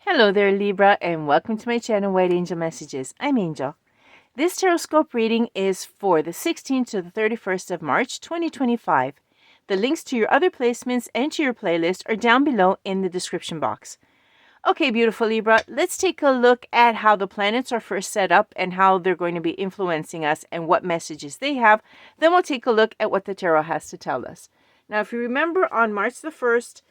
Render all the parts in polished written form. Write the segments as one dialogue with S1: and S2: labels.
S1: Hello there, Libra, and welcome to my channel, White Angel Messages. I'm Angel. This Tarotscope reading is for the 16th to the 31st of March, 2025. The links to your other placements and to your playlist are down below in the description box. Okay, beautiful Libra, let's take a look at how the planets are first set up and how they're going to be influencing us and what messages they have. Then we'll take a look at what the tarot has to tell us. Now, if you remember, on March the 1st,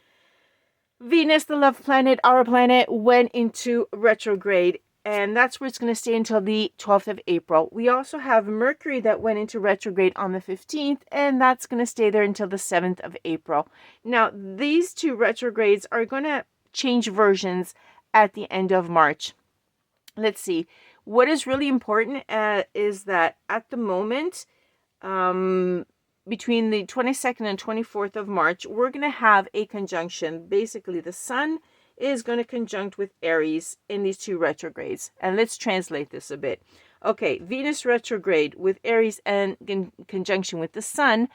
S1: Venus, the love planet, our planet, went into retrograde, and that's where it's going to stay until the 12th of April. We also have Mercury that went into retrograde on the 15th, and that's going to stay there until the 7th of April. Now, these two retrogrades are going to change versions at the end of March. Let's see. What is really important is that at the moment, between the 22nd and 24th of March, we're going to have a conjunction. Basically, the Sun is going to conjunct with Aries in these two retrogrades. And let's translate this a bit. Okay, Venus retrograde with Aries and in conjunction with the Sun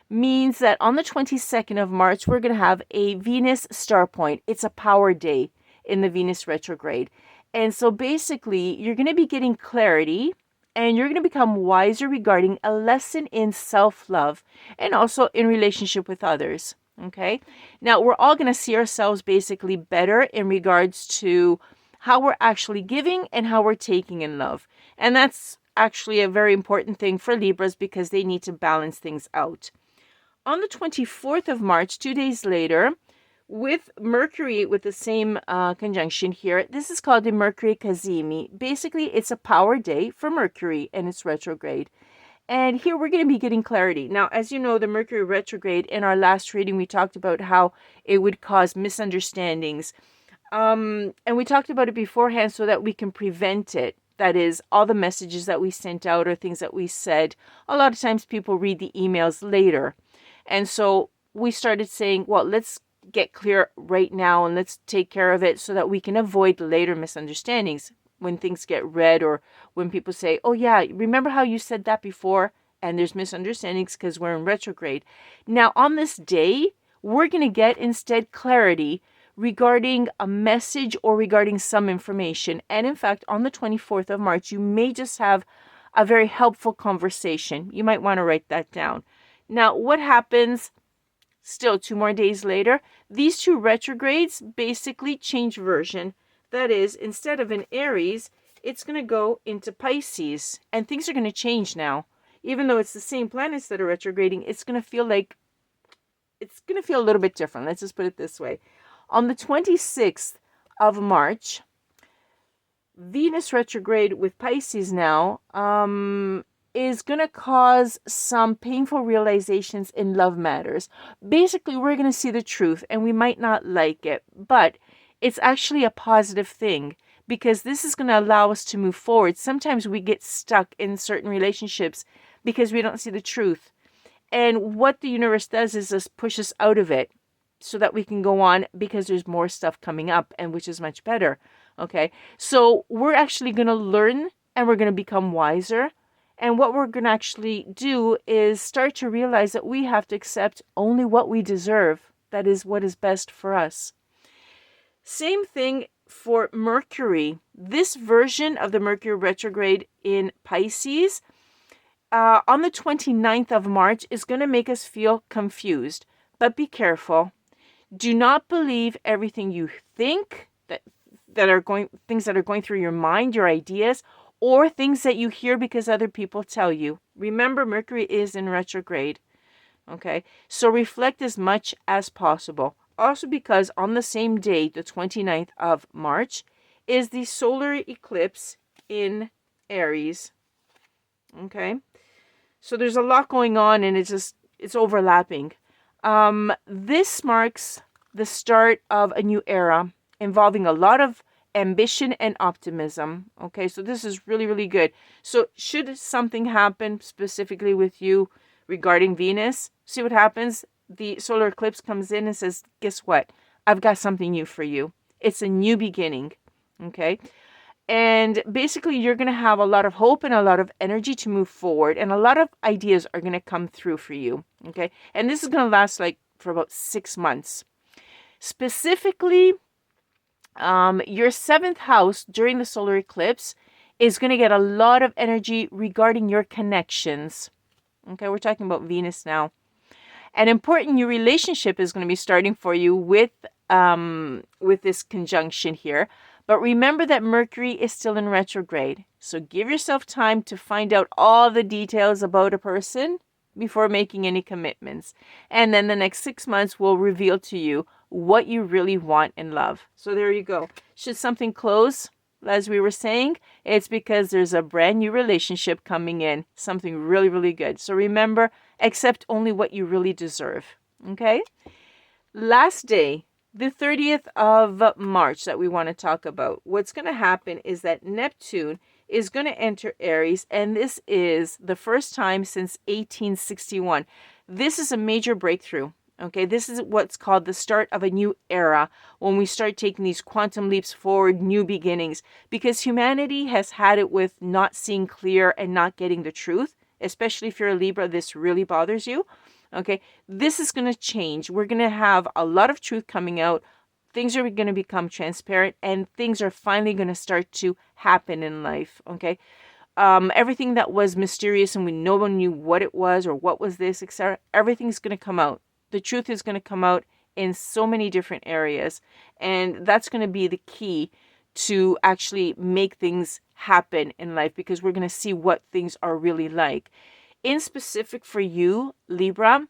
S1: means that on the 22nd of March, we're going to have a Venus star point. It's a power day in the Venus retrograde. And so basically, you're going to be getting clarity and you're going to become wiser regarding a lesson in self-love and also in relationship with others. Okay. Now, we're all going to see ourselves basically better in regards to how we're actually giving and how we're taking in love. And that's actually a very important thing for Libras because they need to balance things out. On the 24th of March, 2 days later, with Mercury with the same conjunction here, this is called the Mercury Kazemi. Basically, it's a power day for Mercury and it's retrograde. And here we're going to be getting clarity. Now, as you know, the Mercury retrograde, in our last reading, we talked about how it would cause misunderstandings. And we talked about it beforehand so that we can prevent it. That is, all the messages that we sent out or things that we said. A lot of times people read the emails later. And so we started saying, well, let's get clear right now and let's take care of it so that we can avoid later misunderstandings when things get read or when people say, oh yeah, remember how you said that before? And there's misunderstandings because we're in retrograde. Now, on this day, we're going to get instead clarity regarding a message or regarding some information. And in fact, on the 24th of March, you may just have a very helpful conversation. You might want to write that down. Now, what happens still 2 more days later? These two retrogrades basically change version. That is, instead of in Aries, it's going to go into Pisces. And things are going to change now. Even though it's the same planets that are retrograding, it's going to feel a little bit different. Let's just put it this way. On the 26th of March, Venus retrograde with Pisces now is going to cause some painful realizations in love matters. Basically, we're going to see the truth and we might not like it, but it's actually a positive thing because this is going to allow us to move forward. Sometimes we get stuck in certain relationships because we don't see the truth. And what the universe does is just push us out of it so that we can go on because there's more stuff coming up, and which is much better. Okay, so we're actually going to learn and we're going to become wiser. And what we're going to actually do is start to realize that we have to accept only what we deserve. That is what is best for us. Same thing for Mercury. This version of the Mercury retrograde in Pisces on the 29th of March is going to make us feel confused. But be careful. Do not believe everything you think things that are going through your mind, your ideas, or things that you hear because other people tell you. Remember, Mercury is in retrograde. Okay, so reflect as much as possible. Also because on the same day, the 29th of March, is the solar eclipse in Aries. Okay, so there's a lot going on and it's overlapping. This marks the start of a new era involving a lot of ambition and optimism. Okay, so this is really, really good. So should something happen specifically with you regarding Venus, see what happens. The solar eclipse comes in and says, guess what? I've got something new for you. It's a new beginning. Okay, and basically you're going to have a lot of hope and a lot of energy to move forward, and a lot of ideas are going to come through for you. Okay, and this is going to last for about 6 months. Specifically, Your seventh house during the solar eclipse is going to get a lot of energy regarding your connections. Okay, we're talking about Venus now. An important new relationship is going to be starting for you with this conjunction here. But remember that Mercury is still in retrograde. So give yourself time to find out all the details about a person before making any commitments. And then the next 6 months will reveal to you what you really want in love. So there you go. Should something close, as we were saying, it's because there's a brand new relationship coming in. Something really, really good. So remember, accept only what you really deserve. Okay? Last day, the 30th of March that we want to talk about. What's going to happen is that Neptune is going to enter Aries, and this is the first time since 1861. This is a major breakthrough. Okay, this is what's called the start of a new era when we start taking these quantum leaps forward, new beginnings, because humanity has had it with not seeing clear and not getting the truth, especially if you're a Libra, this really bothers you. Okay, this is going to change. We're going to have a lot of truth coming out. Things are going to become transparent, and things are finally going to start to happen in life. Okay, everything that was mysterious and no one knew what it was or what was this, etc. Everything's going to come out. The truth is going to come out in so many different areas, and that's going to be the key to actually make things happen in life, because we're going to see what things are really like. In specific for you, Libra,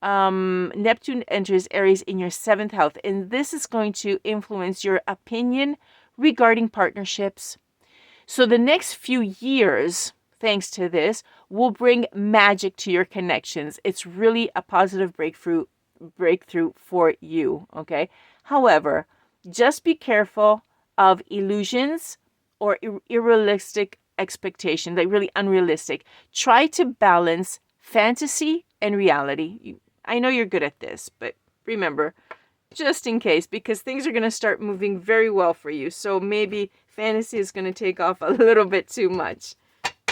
S1: Neptune enters Aries in your seventh house, and this is going to influence your opinion regarding partnerships. So the next few years, thanks to this, will bring magic to your connections. It's really a positive breakthrough for you, okay? However, just be careful of illusions or unrealistic expectations, like really unrealistic. Try to balance fantasy and reality. I know you're good at this, but remember, just in case, because things are going to start moving very well for you. So maybe fantasy is going to take off a little bit too much,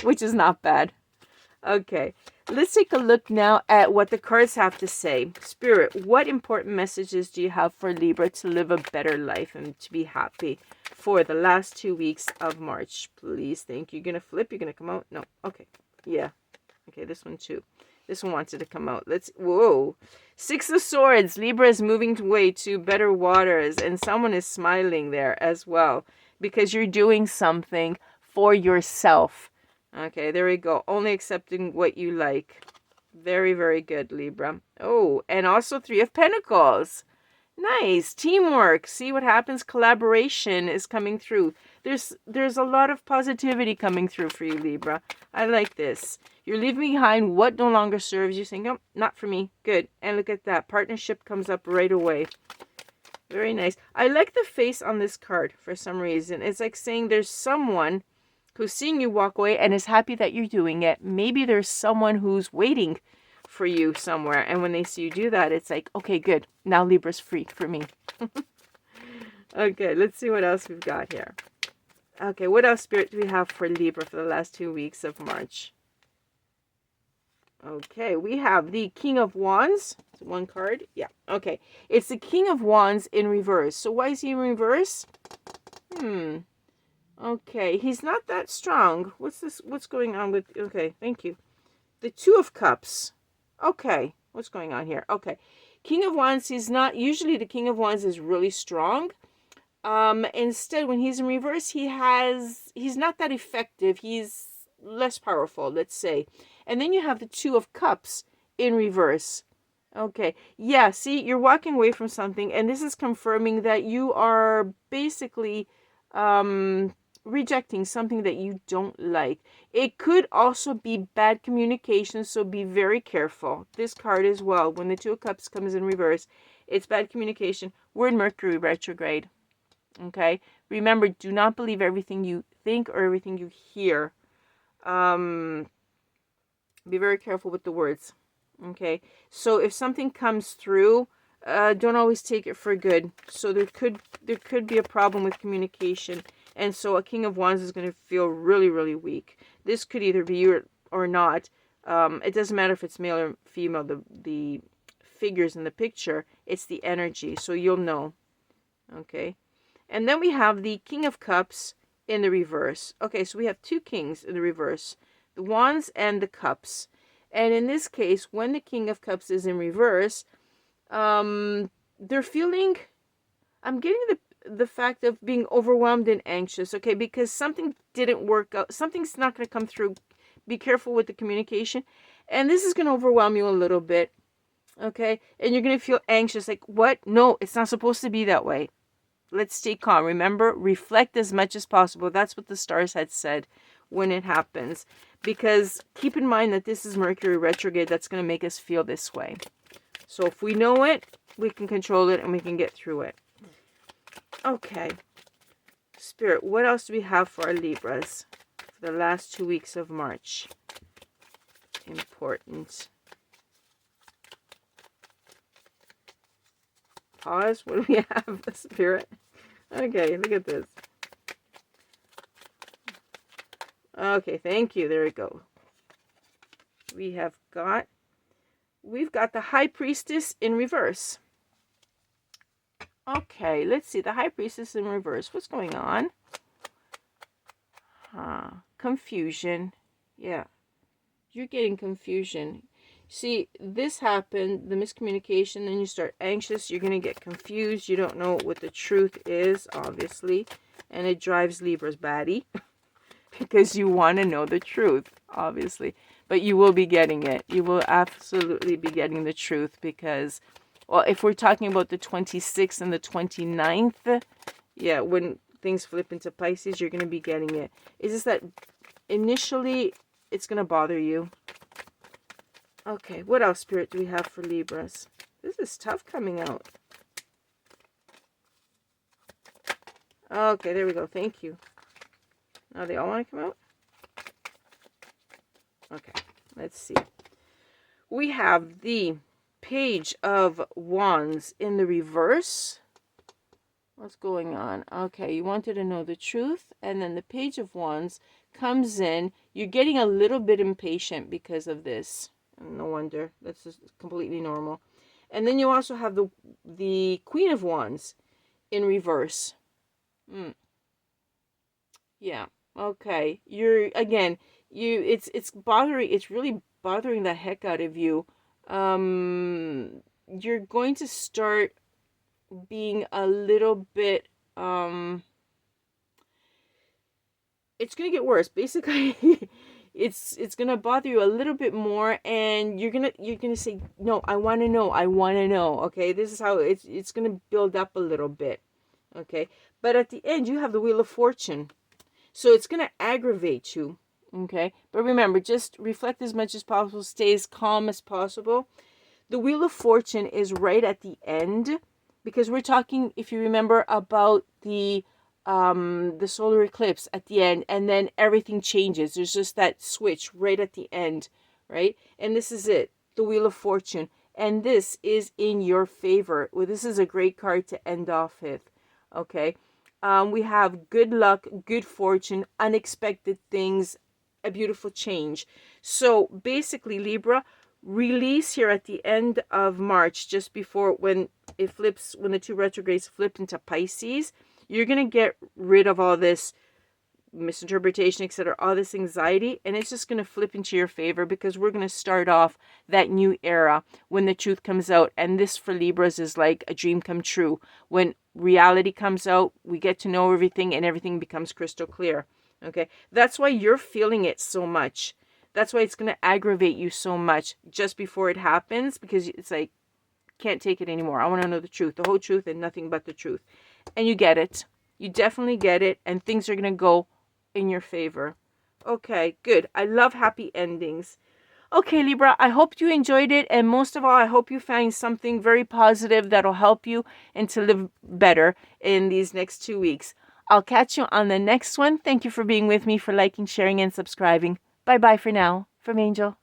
S1: which is not bad. Okay, let's take a look now at what the cards have to say. Spirit, what important messages do you have for Libra to live a better life and to be happy for the last 2 weeks of March? Please, thank you. You're going to flip? You're going to come out? No. Okay. Yeah. Okay, this one too. This one wanted to come out. Whoa. 6 of Swords. Libra is moving away to better waters, and someone is smiling there as well because you're doing something for yourself. Okay, there we go. Only accepting what you like. Very, very good, Libra. Oh, and also 3 of Pentacles. Nice. Teamwork. See what happens? Collaboration is coming through. There's a lot of positivity coming through for you, Libra. I like this. You're leaving behind what no longer serves you, saying, oh, not for me. Good. And look at that. Partnership comes up right away. Very nice. I like the face on this card for some reason. It's like saying there's someone who's seeing you walk away and is happy that you're doing it. Maybe there's someone who's waiting for you somewhere, and when they see you do that, it's like, okay, good. Now Libra's free for me. Okay, let's see what else we've got here. Okay, what else, Spirit, do we have for Libra for the last 2 weeks of March? Okay, we have the King of Wands. It's one card. Yeah, okay. It's the King of Wands in reverse. So why is he in reverse? Okay, he's not that strong. What's this? What's going on with... Okay, thank you. The 2 of Cups. Okay, what's going on here? Okay, King of Wands, he's not... Usually the King of Wands is really strong. Instead, when he's in reverse, he's not that effective. He's less powerful, let's say. And then you have the 2 of Cups in reverse. Okay, yeah, see, you're walking away from something, and this is confirming that you are basically rejecting something that you don't like. It could also be bad communication, so be very careful. This card as well, when the 2 of Cups comes in reverse, it's bad communication. We're in Mercury retrograde. Okay, remember, do not believe everything you think or everything you hear. Be very careful with the words. Okay, so if something comes through, don't always take it for good. So there could be a problem with communication, and so a King of Wands is going to feel really, really weak. This could either be you or not. It doesn't matter if it's male or female. The figures in the picture, it's the energy, so you'll know. Okay, And then we have the King of Cups in the reverse. Okay, so we have two kings in the reverse, the Wands and the Cups. And in this case, when the King of Cups is in reverse, they're feeling, I'm getting the fact of being overwhelmed and anxious, okay, because something didn't work out. Something's not going to come through. Be careful with the communication. And this is going to overwhelm you a little bit, okay? And you're going to feel anxious, like, what? No, it's not supposed to be that way. Let's stay calm. Remember, reflect as much as possible. That's what the stars had said when it happens. Because keep in mind that this is Mercury retrograde. That's going to make us feel this way. So if we know it, we can control it and we can get through it. Okay. Spirit, what else do we have for our Libras for the last 2 weeks of March? Important. Pause. What do we have? Spirit. Okay, look at this. Okay, thank you. There we go. We've got the High Priestess in reverse. Okay, let's see. The High Priestess in reverse. What's going on? Confusion. Yeah. You're getting confusion. See, this happened, the miscommunication, then you start anxious. You're going to get confused. You don't know what the truth is, obviously. And it drives Libra's batty. Because you want to know the truth, obviously. But you will be getting it. You will absolutely be getting the truth because, well, if we're talking about the 26th and the 29th, yeah, when things flip into Pisces, you're going to be getting it. It's just that initially it's going to bother you. Okay, what else, Spirit, do we have for Libras? This is tough coming out. Okay, there we go. Thank you. Now they all want to come out? Okay, let's see. We have the Page of Wands in the reverse. What's going on? Okay, you wanted to know the truth. And then the Page of Wands comes in. You're getting a little bit impatient because of this. No wonder. That's just completely normal. And then you also have the Queen of Wands in reverse. Yeah. Okay. It's really bothering the heck out of you. You're going to start being a little bit, it's going to get worse. Basically, it's going to bother you a little bit more, and you're going to say, no, I want to know. Okay. This is how it's going to build up a little bit. Okay. But at the end, you have the Wheel of Fortune. So it's going to aggravate you, okay? But remember, just reflect as much as possible. Stay as calm as possible. The Wheel of Fortune is right at the end because we're talking, if you remember, about the solar eclipse at the end, and then everything changes. There's just that switch right at the end, right? And this is it, the Wheel of Fortune. And this is in your favor. Well, this is a great card to end off with, okay? We have good luck, good fortune, unexpected things, a beautiful change. So basically, Libra, release here at the end of March, just before when the two retrogrades flip into Pisces, you're going to get rid of all this misinterpretation, etc., all this anxiety, and it's just going to flip into your favor because we're going to start off that new era when the truth comes out. And this for Libras is like a dream come true. When reality comes out, we get to know everything and everything becomes crystal clear. Okay, that's why you're feeling it so much. That's why it's going to aggravate you so much just before it happens, because it's like, can't take it anymore. I want to know the truth, the whole truth, and nothing but the truth. And you get it. You definitely get it, and things are going to go in your favor. Okay, good. I love happy endings. Okay, Libra, I hope you enjoyed it, and most of all, I hope you find something very positive that'll help you and to live better in these next 2 weeks. I'll catch you on the next one. Thank you for being with me, for liking, sharing, and subscribing. Bye-bye for now. From Angel.